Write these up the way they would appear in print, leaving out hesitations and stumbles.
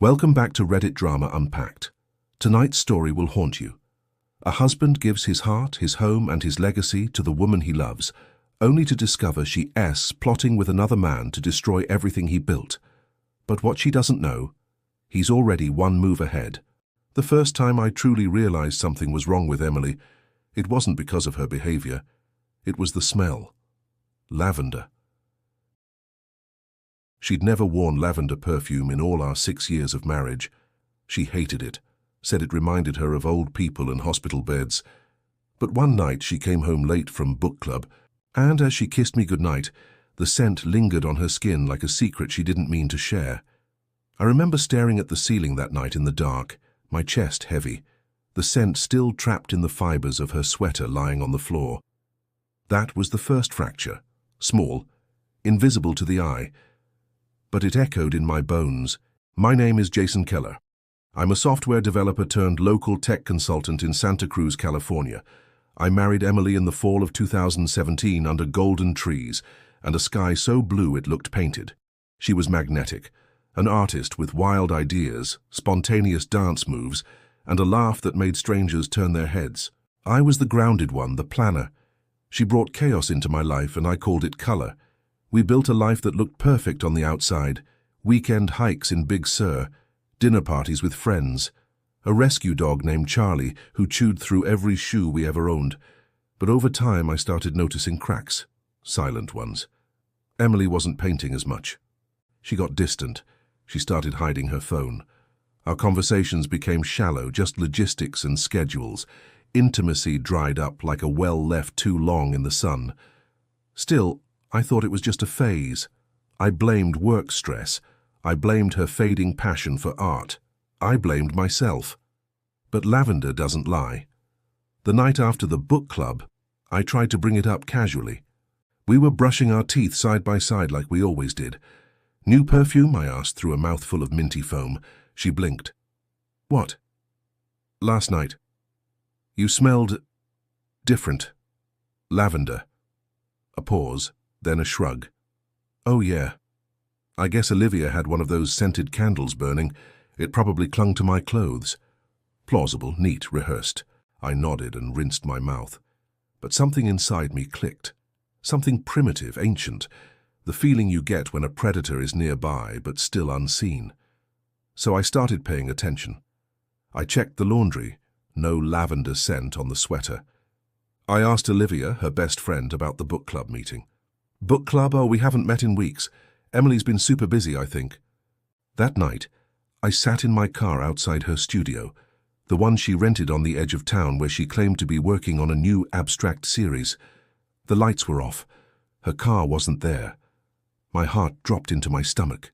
Welcome back to Reddit Drama Unpacked. Tonight's story will haunt you. A husband gives his heart, his home, and his legacy to the woman he loves, only to discover she's plotting with another man to destroy everything he built. But what she doesn't know, he's already one move ahead. The first time I truly realized something was wrong with Emily, it wasn't because of her behavior. It was the smell. Lavender. She'd never worn lavender perfume in all our 6 years of marriage. She hated it, said it reminded her of old people and hospital beds. But one night she came home late from book club, and as she kissed me goodnight, the scent lingered on her skin like a secret she didn't mean to share. I remember staring at the ceiling that night in the dark, my chest heavy, the scent still trapped in the fibers of her sweater lying on the floor. That was the first fracture, small, invisible to the eye, but it echoed in my bones. My name is Jason Keller. I'm a software developer turned local tech consultant in Santa Cruz, California. I married Emily in the fall of 2017 under golden trees and a sky so blue it looked painted. She was magnetic, an artist with wild ideas, spontaneous dance moves, and a laugh that made strangers turn their heads. I was the grounded one, the planner. She brought chaos into my life and I called it color. We built a life that looked perfect on the outside, weekend hikes in Big Sur, dinner parties with friends, a rescue dog named Charlie who chewed through every shoe we ever owned. But over time I started noticing cracks, silent ones. Emily wasn't painting as much. She got distant. She started hiding her phone. Our conversations became shallow, just logistics and schedules. Intimacy dried up like a well left too long in the sun. Still, I thought it was just a phase. I blamed work stress. I blamed her fading passion for art. I blamed myself. But lavender doesn't lie. The night after the book club, I tried to bring it up casually. We were brushing our teeth side by side like we always did. New perfume? I asked through a mouthful of minty foam. She blinked. What? Last night. You smelled different. Lavender. A pause. Then a shrug. Oh yeah. I guess Olivia had one of those scented candles burning. It probably clung to my clothes. Plausible, neat, rehearsed. I nodded and rinsed my mouth. But something inside me clicked. Something primitive, ancient. The feeling you get when a predator is nearby but still unseen. So I started paying attention. I checked the laundry. No lavender scent on the sweater. I asked Olivia, her best friend, about the book club meeting. Book club? Oh, we haven't met in weeks. Emily's been super busy, I think. That night, I sat in my car outside her studio, the one she rented on the edge of town where she claimed to be working on a new abstract series. The lights were off. Her car wasn't there. My heart dropped into my stomach.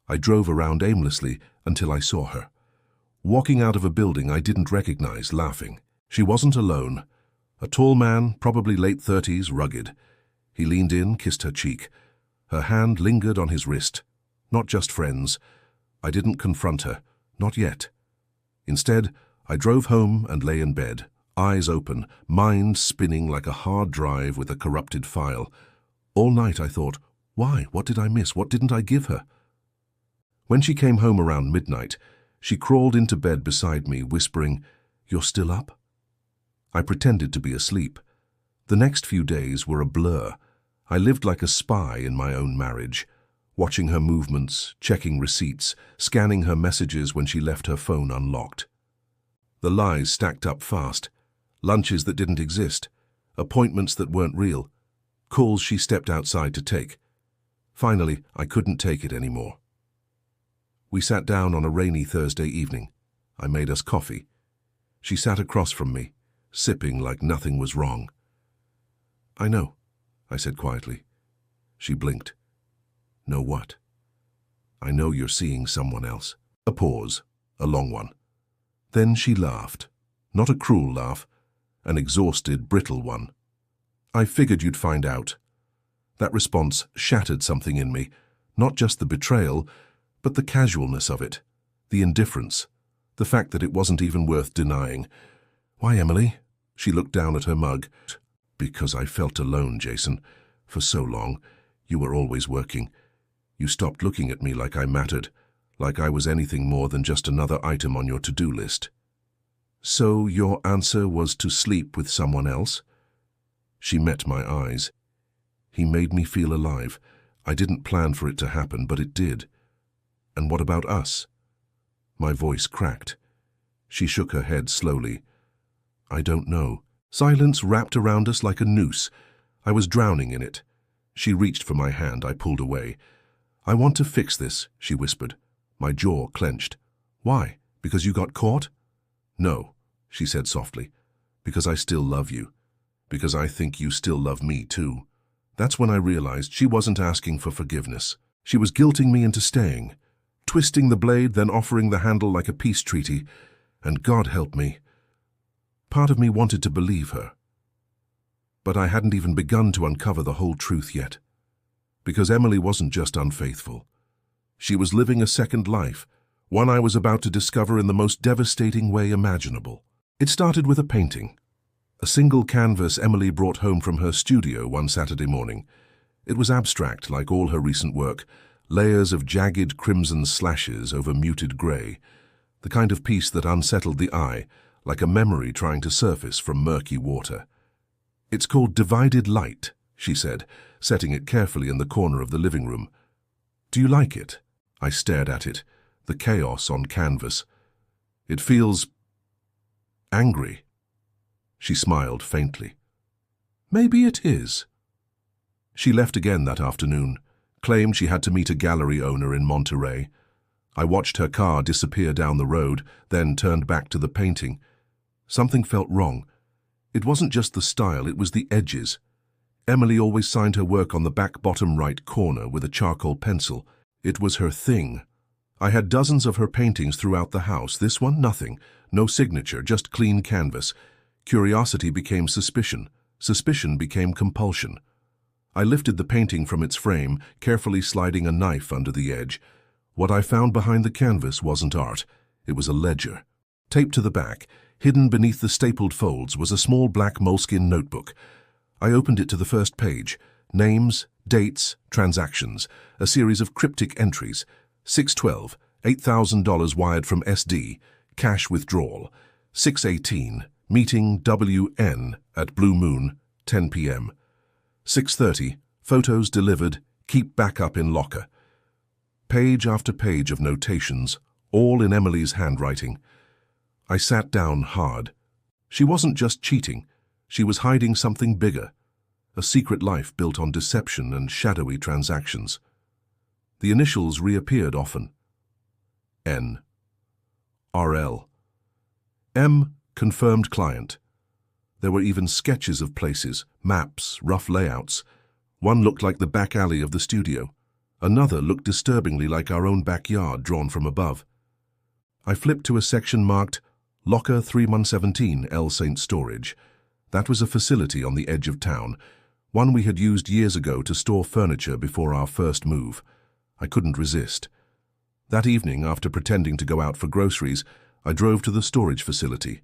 I drove around aimlessly until I saw her. Walking out of a building I didn't recognize, laughing. She wasn't alone. A tall man, probably late 30s, rugged. He leaned in, kissed her cheek. Her hand lingered on his wrist. Not just friends. I didn't confront her. Not yet. Instead, I drove home and lay in bed, eyes open, mind spinning like a hard drive with a corrupted file. All night I thought, why? What did I miss? What didn't I give her? When she came home around midnight, she crawled into bed beside me, whispering, "You're still up?" I pretended to be asleep. The next few days were a blur. I lived like a spy in my own marriage, watching her movements, checking receipts, scanning her messages when she left her phone unlocked. The lies stacked up fast. Lunches that didn't exist, appointments that weren't real, calls she stepped outside to take. Finally, I couldn't take it anymore. We sat down on a rainy Thursday evening. I made us coffee. She sat across from me, sipping like nothing was wrong. "I know," I said quietly. She blinked. "Know what?" "I know you're seeing someone else." A pause, a long one. Then she laughed. Not a cruel laugh, an exhausted, brittle one. "I figured you'd find out." That response shattered something in me, not just the betrayal, but the casualness of it, the indifference, the fact that it wasn't even worth denying. "Why, Emily?" She looked down at her mug. "Because I felt alone, Jason. For so long. You were always working. You stopped looking at me like I mattered, like I was anything more than just another item on your to-do list. So your answer was to sleep with someone else? She met my eyes. He made me feel alive. I didn't plan for it to happen, but it did. And what about us? My voice cracked. She shook her head slowly. I don't know. Silence wrapped around us like a noose. I was drowning in it. She reached for my hand. I pulled away. I want to fix this, she whispered. My jaw clenched. Why? Because you got caught? No, she said softly. Because I still love you. Because I think you still love me too. That's when I realized she wasn't asking for forgiveness. She was guilting me into staying, twisting the blade, then offering the handle like a peace treaty. And God help me. Part of me wanted to believe her. But I hadn't even begun to uncover the whole truth yet. Because Emily wasn't just unfaithful. She was living a second life, one I was about to discover in the most devastating way imaginable. It started with a painting. A single canvas Emily brought home from her studio one Saturday morning. It was abstract, like all her recent work, layers of jagged crimson slashes over muted grey, the kind of piece that unsettled the eye, like a memory trying to surface from murky water. It's called Divided Light, she said, setting it carefully in the corner of the living room. Do you like it? I stared at it, the chaos on canvas. It feels angry. She smiled faintly. Maybe it is. She left again that afternoon, claimed she had to meet a gallery owner in Monterey. I watched her car disappear down the road, then turned back to the painting. Something felt wrong. It wasn't just the style, it was the edges. Emily always signed her work on the back bottom right corner with a charcoal pencil. It was her thing. I had dozens of her paintings throughout the house. This one, nothing. No signature, just clean canvas. Curiosity became suspicion. Suspicion became compulsion. I lifted the painting from its frame, carefully sliding a knife under the edge. What I found behind the canvas wasn't art. It was a ledger. Taped to the back, hidden beneath the stapled folds, was a small black moleskin notebook. I opened it to the first page. Names, dates, transactions, a series of cryptic entries. 6/12, $8,000 wired from SD, cash withdrawal. 6/18, meeting WN at Blue Moon, 10 p.m. 6:30, photos delivered, keep backup in locker. Page after page of notations, all in Emily's handwriting. I sat down hard. She wasn't just cheating. She was hiding something bigger. A secret life built on deception and shadowy transactions. The initials reappeared often. N. RL. M. Confirmed client. There were even sketches of places, maps, rough layouts. One looked like the back alley of the studio. Another looked disturbingly like our own backyard drawn from above. I flipped to a section marked Locker 3117 L St. Storage. That was a facility on the edge of town, one we had used years ago to store furniture before our first move. I couldn't resist. That evening, after pretending to go out for groceries, I drove to the storage facility.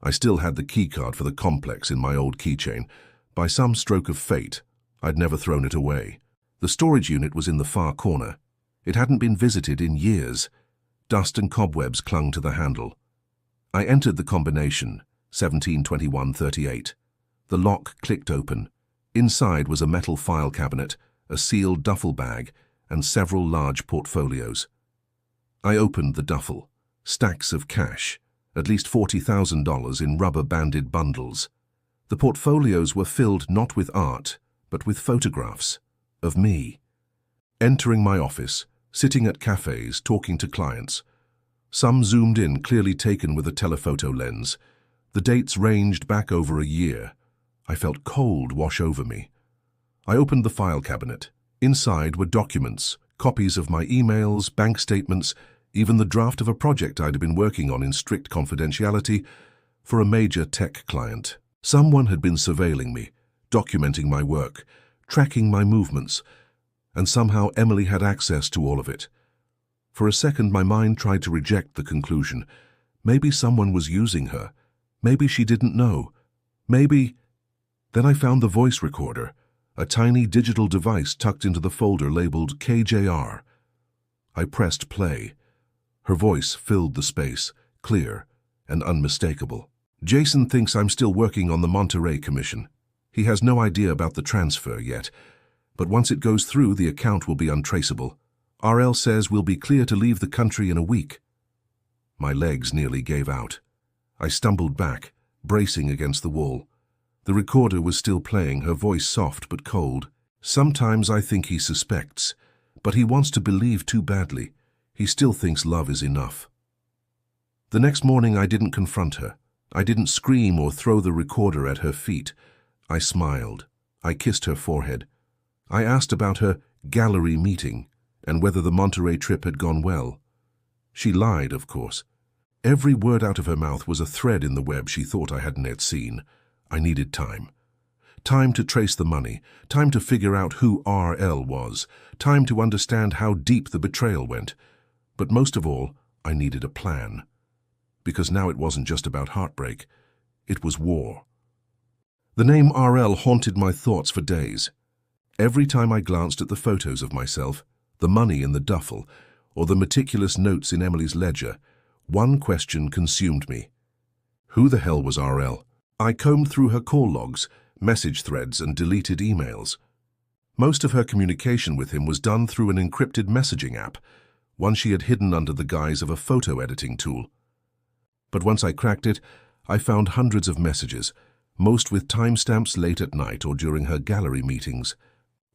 I still had the keycard for the complex in my old keychain. By some stroke of fate, I'd never thrown it away. The storage unit was in the far corner. It hadn't been visited in years. Dust and cobwebs clung to the handle. I entered the combination, 172138. The lock clicked open. Inside was a metal file cabinet, a sealed duffel bag, and several large portfolios. I opened the duffel. Stacks of cash, at least $40,000 in rubber-banded bundles. The portfolios were filled not with art, but with photographs of me. Entering my office, sitting at cafes, talking to clients. Some zoomed in, clearly taken with a telephoto lens. The dates ranged back over a year. I felt cold wash over me. I opened the file cabinet. Inside were documents, copies of my emails, bank statements, even the draft of a project I'd been working on in strict confidentiality for a major tech client. Someone had been surveilling me, documenting my work, tracking my movements, and somehow Emily had access to all of it. For a second, my mind tried to reject the conclusion. Maybe someone was using her. Maybe she didn't know. Maybe... Then I found the voice recorder, a tiny digital device tucked into the folder labeled KJR. I pressed play. Her voice filled the space, clear and unmistakable. Jason thinks I'm still working on the Monterey Commission. He has no idea about the transfer yet, but once it goes through, the account will be untraceable. RL says we'll be clear to leave the country in a week. My legs nearly gave out. I stumbled back, bracing against the wall. The recorder was still playing, her voice soft but cold. Sometimes I think he suspects, but he wants to believe too badly. He still thinks love is enough. The next morning I didn't confront her. I didn't scream or throw the recorder at her feet. I smiled. I kissed her forehead. I asked about her gallery meeting and whether the Monterey trip had gone well. She lied, of course. Every word out of her mouth was a thread in the web she thought I hadn't yet seen. I needed time. Time to trace the money, time to figure out who RL was, time to understand how deep the betrayal went. But most of all, I needed a plan. Because now it wasn't just about heartbreak, it was war. The name RL haunted my thoughts for days. Every time I glanced at the photos of myself, the money in the duffel, or the meticulous notes in Emily's ledger, one question consumed me. Who the hell was RL? I combed through her call logs, message threads, and deleted emails. Most of her communication with him was done through an encrypted messaging app, one she had hidden under the guise of a photo editing tool. But once I cracked it, I found hundreds of messages, most with timestamps late at night or during her gallery meetings.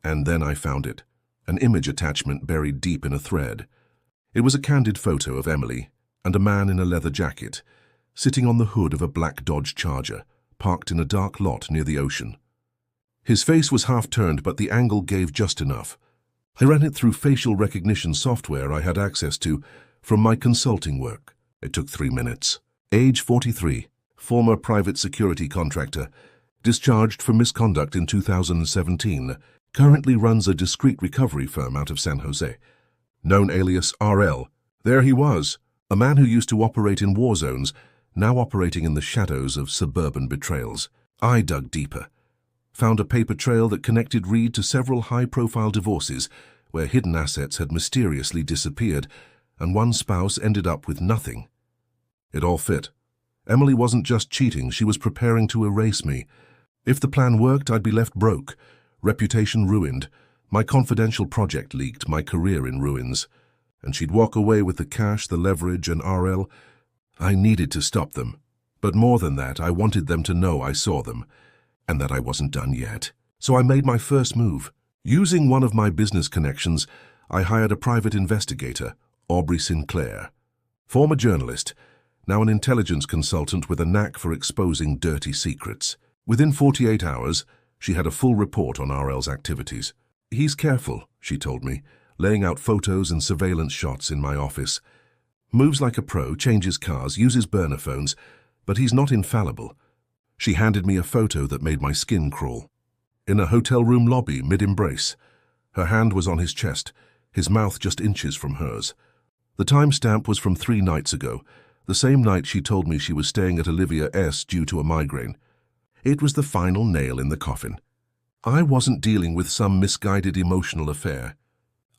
And then I found it, an image attachment buried deep in a thread. It was a candid photo of Emily and a man in a leather jacket, sitting on the hood of a black Dodge Charger, parked in a dark lot near the ocean. His face was half-turned, but the angle gave just enough. I ran it through facial recognition software I had access to from my consulting work. It took 3 minutes. Age 43, former private security contractor, discharged for misconduct in 2017, currently runs a discreet recovery firm out of San Jose. Known alias RL. There he was, a man who used to operate in war zones, now operating in the shadows of suburban betrayals. I dug deeper, found a paper trail that connected Reed to several high-profile divorces where hidden assets had mysteriously disappeared, and one spouse ended up with nothing. It all fit. Emily wasn't just cheating, she was preparing to erase me. If the plan worked, I'd be left broke, reputation ruined, my confidential project leaked, my career in ruins. And she'd walk away with the cash, the leverage, and RL. I needed to stop them. But more than that, I wanted them to know I saw them, and that I wasn't done yet. So I made my first move. Using one of my business connections, I hired a private investigator, Aubrey Sinclair. Former journalist, now an intelligence consultant with a knack for exposing dirty secrets. Within 48 hours, she had a full report on RL's activities. He's careful, she told me, laying out photos and surveillance shots in my office. Moves like a pro, changes cars, uses burner phones, but he's not infallible. She handed me a photo that made my skin crawl. In a hotel room lobby, mid-embrace. Her hand was on his chest, his mouth just inches from hers. The timestamp was from 3 nights ago, the same night she told me she was staying at Olivia S. due to a migraine. It was the final nail in the coffin. I wasn't dealing with some misguided emotional affair.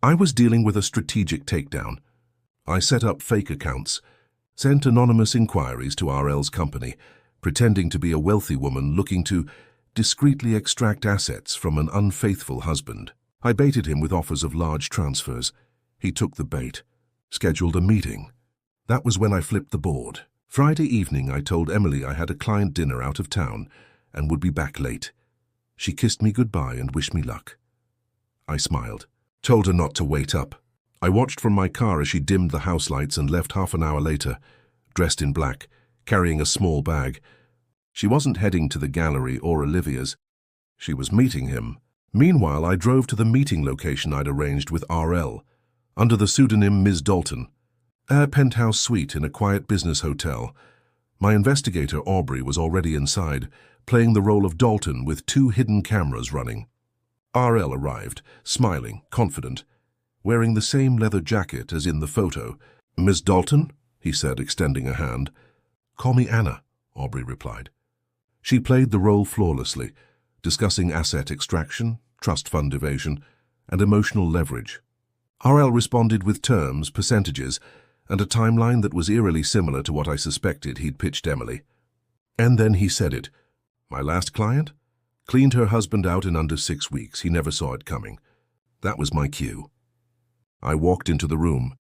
I was dealing with a strategic takedown. I set up fake accounts, sent anonymous inquiries to RL's company, pretending to be a wealthy woman looking to discreetly extract assets from an unfaithful husband. I baited him with offers of large transfers. He took the bait, scheduled a meeting. That was when I flipped the board. Friday evening, I told Emily I had a client dinner out of town and would be back late. She kissed me goodbye and wished me luck. I smiled, told her not to wait up. I watched from my car as she dimmed the house lights and left half an hour later, dressed in black, carrying a small bag. She wasn't heading to the gallery or Olivia's. She was meeting him. Meanwhile, I drove to the meeting location I'd arranged with RL, under the pseudonym Ms. Dalton. A penthouse suite in a quiet business hotel. My investigator, Aubrey, was already inside, playing the role of Dalton with 2 hidden cameras running. RL arrived, smiling, confident, wearing the same leather jacket as in the photo. "Miss Dalton?" he said, extending a hand. "Call me Anna," Aubrey replied. She played the role flawlessly, discussing asset extraction, trust fund evasion, and emotional leverage. RL responded with terms, percentages, and a timeline that was eerily similar to what I suspected he'd pitched Emily. And then he said it. My last client? Cleaned her husband out in under 6 weeks. He never saw it coming. That was my cue. I walked into the room.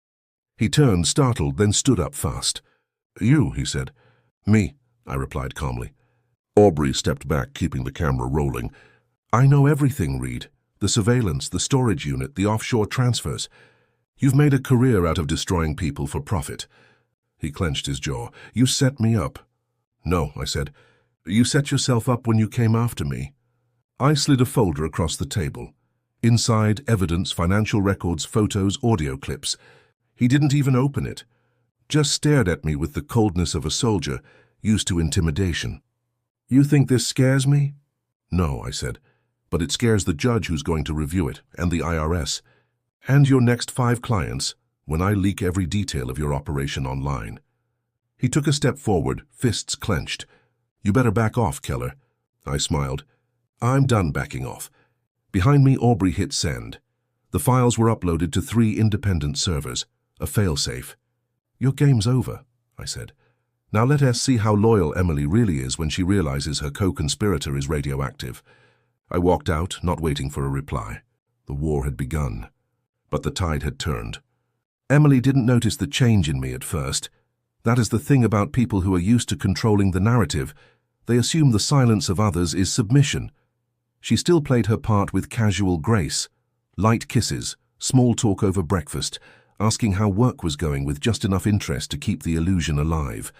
He turned, startled, then stood up fast. You, he said. Me, I replied calmly. Aubrey stepped back, keeping the camera rolling. I know everything, Reed. The surveillance, the storage unit, the offshore transfers. You've made a career out of destroying people for profit. He clenched his jaw. You set me up. No, I said. You set yourself up when you came after me. I slid a folder across the table. Inside, evidence, financial records, photos, audio clips. He didn't even open it. Just stared at me with the coldness of a soldier, used to intimidation. You think this scares me? No, I said. But it scares the judge who's going to review it, and the IRS. And your next 5 clients, when I leak every detail of your operation online. He took a step forward, fists clenched. You better back off, Keller. I smiled. I'm done backing off. Behind me, Aubrey hit send. The files were uploaded to 3 independent servers, a failsafe. Your game's over, I said. Now let us see how loyal Emily really is when she realizes her co-conspirator is radioactive. I walked out, not waiting for a reply. The war had begun, but the tide had turned. Emily didn't notice the change in me at first. That is the thing about people who are used to controlling the narrative. They assume the silence of others is submission. She still played her part with casual grace. Light kisses, small talk over breakfast, asking how work was going with just enough interest to keep the illusion alive.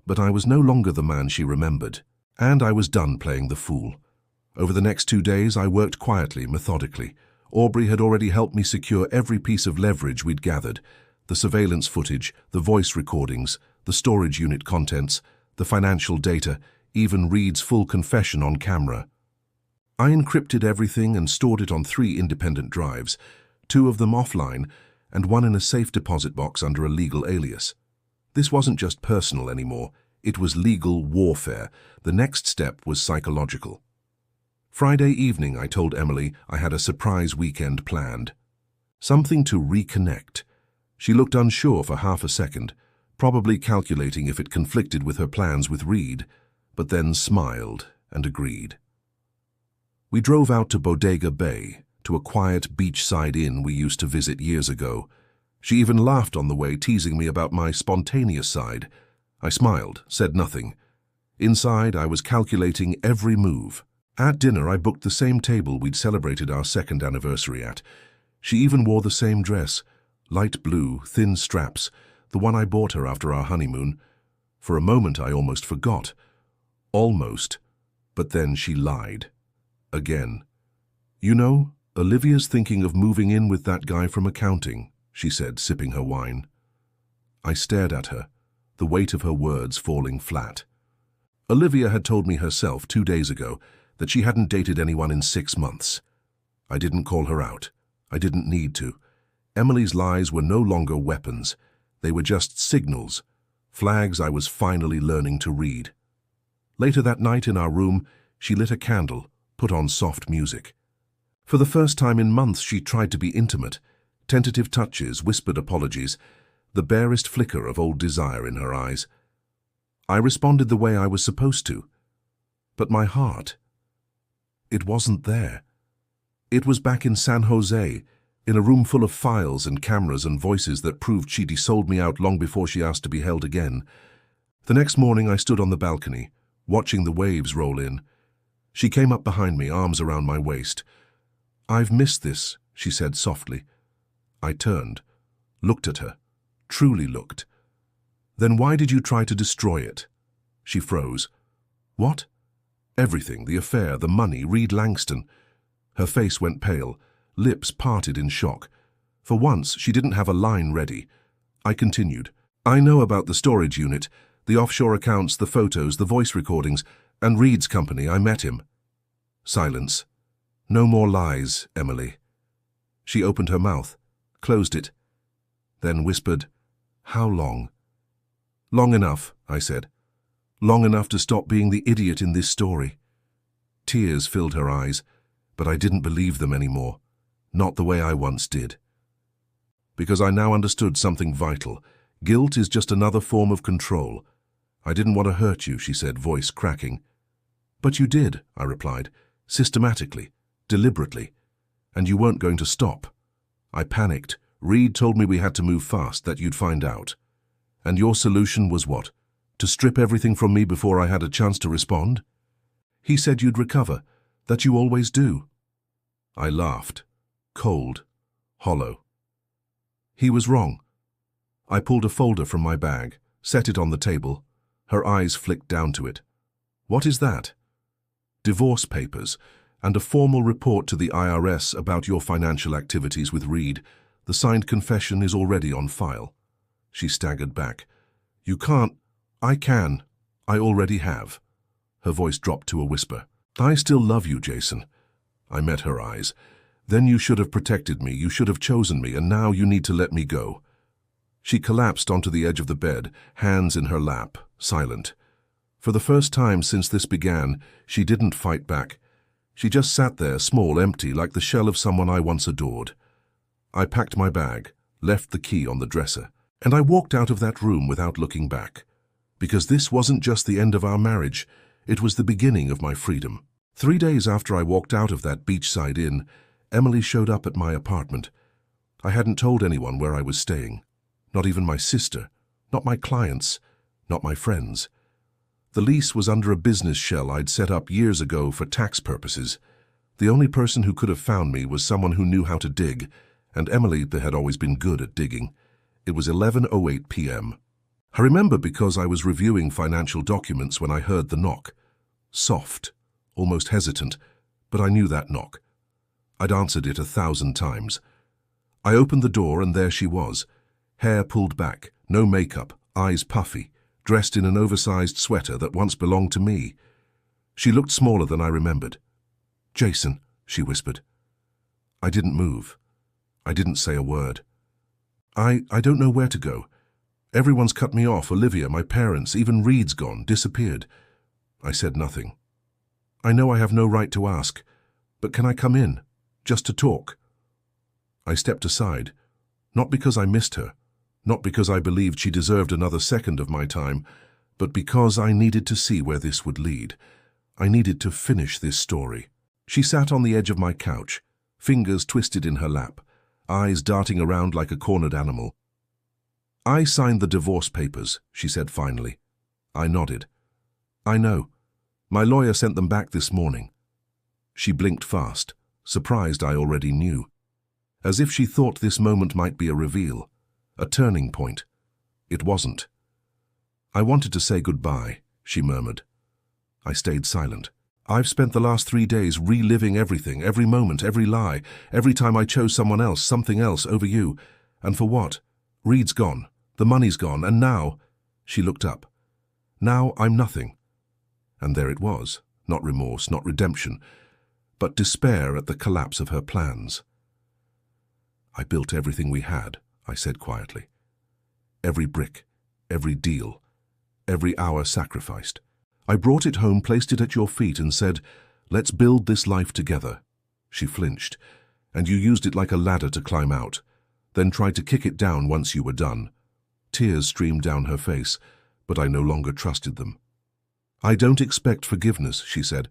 But I was no longer the man she remembered, and I was done playing the fool. Over the next 2 days, I worked quietly, methodically. Aubrey had already helped me secure every piece of leverage we'd gathered. The surveillance footage, the voice recordings, the storage unit contents, the financial data, even Reed's full confession on camera. I encrypted everything and stored it on 3 independent drives, 2 of them offline, and 1 in a safe deposit box under a legal alias. This wasn't just personal anymore, it was legal warfare. The next step was psychological. Friday evening, I told Emily I had a surprise weekend planned. Something to reconnect. She looked unsure for half a second, probably calculating if it conflicted with her plans with Reed, but then smiled and agreed. We drove out to Bodega Bay, to a quiet beachside inn we used to visit years ago. She even laughed on the way, teasing me about my spontaneous side. I smiled, said nothing. Inside, I was calculating every move. At dinner, I booked the same table we'd celebrated our 2nd anniversary at. She even wore the same dress, light blue, thin straps, the one I bought her after our honeymoon. For a moment, I almost forgot. Almost. But then she lied. Again. You know, Olivia's thinking of moving in with that guy from accounting, she said, sipping her wine. I stared at her, the weight of her words falling flat. Olivia had told me herself 2 days ago that she hadn't dated anyone in 6 months. I didn't call her out. I didn't need to. Emily's lies were no longer weapons. They were just signals, flags I was finally learning to read. Later that night in our room, she lit a candle, put on soft music. For the first time in months, she tried to be intimate. Tentative touches, whispered apologies, the barest flicker of old desire in her eyes. I responded the way I was supposed to. But my heart, it wasn't there. It was back in San Jose, in a room full of files and cameras and voices that proved she'd sold me out long before she asked to be held again. The next morning, I stood on the balcony, watching the waves roll in. She came up behind me, arms around my waist. I've missed this, she said softly. I turned, looked at her, truly looked. Then why did you try to destroy it? She froze. What? Everything, the affair, the money, Reed Langston. Her face went pale, lips parted in shock. For once, she didn't have a line ready. I continued. I know about the storage unit, the offshore accounts, the photos, the voice recordings, and Reed's company. I met him. Silence. No more lies, Emily. She opened her mouth, closed it, then whispered, How long? Long enough, I said. Long enough to stop being the idiot in this story. Tears filled her eyes, but I didn't believe them anymore, not the way I once did. Because I now understood something vital. Guilt is just another form of control. I didn't want to hurt you, she said, voice cracking. But you did, I replied, systematically, deliberately. And you weren't going to stop. I panicked. Reed told me we had to move fast, that you'd find out. And your solution was what? To strip everything from me before I had a chance to respond? He said you'd recover, that you always do. I laughed, cold, hollow. He was wrong. I pulled a folder from my bag, set it on the table. Her eyes flicked down to it. What is that? Divorce papers, and a formal report to the IRS about your financial activities with Reed. The signed confession is already on file. She staggered back. You can't. I can. I already have. Her voice dropped to a whisper. I still love you, Jason. I met her eyes. Then you should have protected me, you should have chosen me, and now you need to let me go. She collapsed onto the edge of the bed, hands in her lap, silent. For the first time since this began, she didn't fight back. She just sat there, small, empty, like the shell of someone I once adored. I packed my bag, left the key on the dresser, and I walked out of that room without looking back. Because this wasn't just the end of our marriage, it was the beginning of my freedom. 3 days after I walked out of that beachside inn, Emily showed up at my apartment. I hadn't told anyone where I was staying. Not even my sister, not my clients, not my friends. The lease was under a business shell I'd set up years ago for tax purposes. The only person who could have found me was someone who knew how to dig, and Emily had always been good at digging. It was 11:08 p.m. I remember because I was reviewing financial documents when I heard the knock. Soft, almost hesitant, but I knew that knock. I'd answered it 1,000 times. I opened the door and there she was, hair pulled back, no makeup, eyes puffy, dressed in an oversized sweater that once belonged to me. She looked smaller than I remembered. Jason, she whispered. I didn't move. I didn't say a word. I don't know where to go. Everyone's cut me off, Olivia, my parents, even Reed's gone, disappeared. I said nothing. I know I have no right to ask, but can I come in, just to talk? I stepped aside, not because I missed her, not because I believed she deserved another second of my time, but because I needed to see where this would lead. I needed to finish this story. She sat on the edge of my couch, fingers twisted in her lap, eyes darting around like a cornered animal. I signed the divorce papers, she said finally. I nodded. I know. My lawyer sent them back this morning. She blinked fast, surprised I already knew. As if she thought this moment might be a reveal, a turning point. It wasn't. I wanted to say goodbye, she murmured. I stayed silent. I've spent the last 3 days reliving everything, every moment, every lie, every time I chose someone else, something else, over you. And for what? Reed's gone, the money's gone, and now... She looked up. Now I'm nothing. And there it was, not remorse, not redemption, but despair at the collapse of her plans. I built everything we had, I said quietly. Every brick, every deal, every hour sacrificed. I brought it home, placed it at your feet and said, let's build this life together. She flinched, and you used it like a ladder to climb out, then tried to kick it down once you were done. Tears streamed down her face, but I no longer trusted them. I don't expect forgiveness, she said,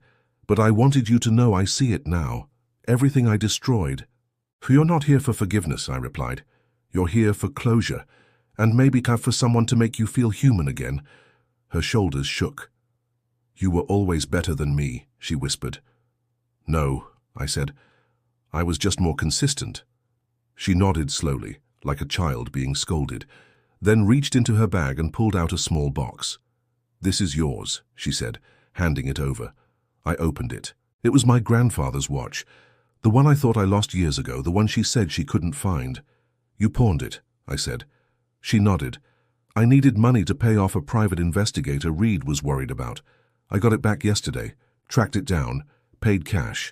but I wanted you to know I see it now. Everything I destroyed. You're not here for forgiveness, I replied. You're here for closure, and maybe for someone to make you feel human again. Her shoulders shook. You were always better than me, she whispered. No, I said. I was just more consistent. She nodded slowly, like a child being scolded, then reached into her bag and pulled out a small box. This is yours, she said, handing it over. I opened it. It was my grandfather's watch, the one I thought I lost years ago, the one she said she couldn't find. You pawned it, I said. She nodded. I needed money to pay off a private investigator Reed was worried about. I got it back yesterday, tracked it down, paid cash.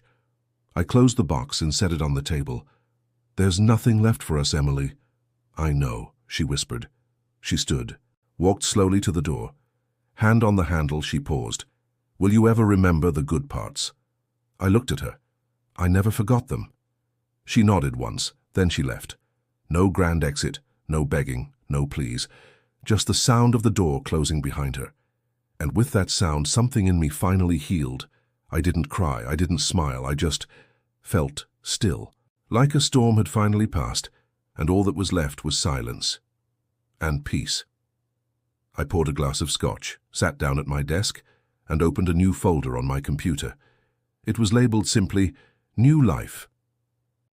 I closed the box and set it on the table. There's nothing left for us, Emily. I know, she whispered. She stood, walked slowly to the door. Hand on the handle, she paused. Will you ever remember the good parts? I looked at her. I never forgot them. She nodded once, then she left. No grand exit, no begging, no pleas. just the sound of the door closing behind her. And with that sound, something in me finally healed. I didn't cry, I didn't smile, I just felt still. Like a storm had finally passed, and all that was left was silence and peace. I poured a glass of scotch, sat down at my desk, and opened a new folder on my computer. It was labeled simply, New Life,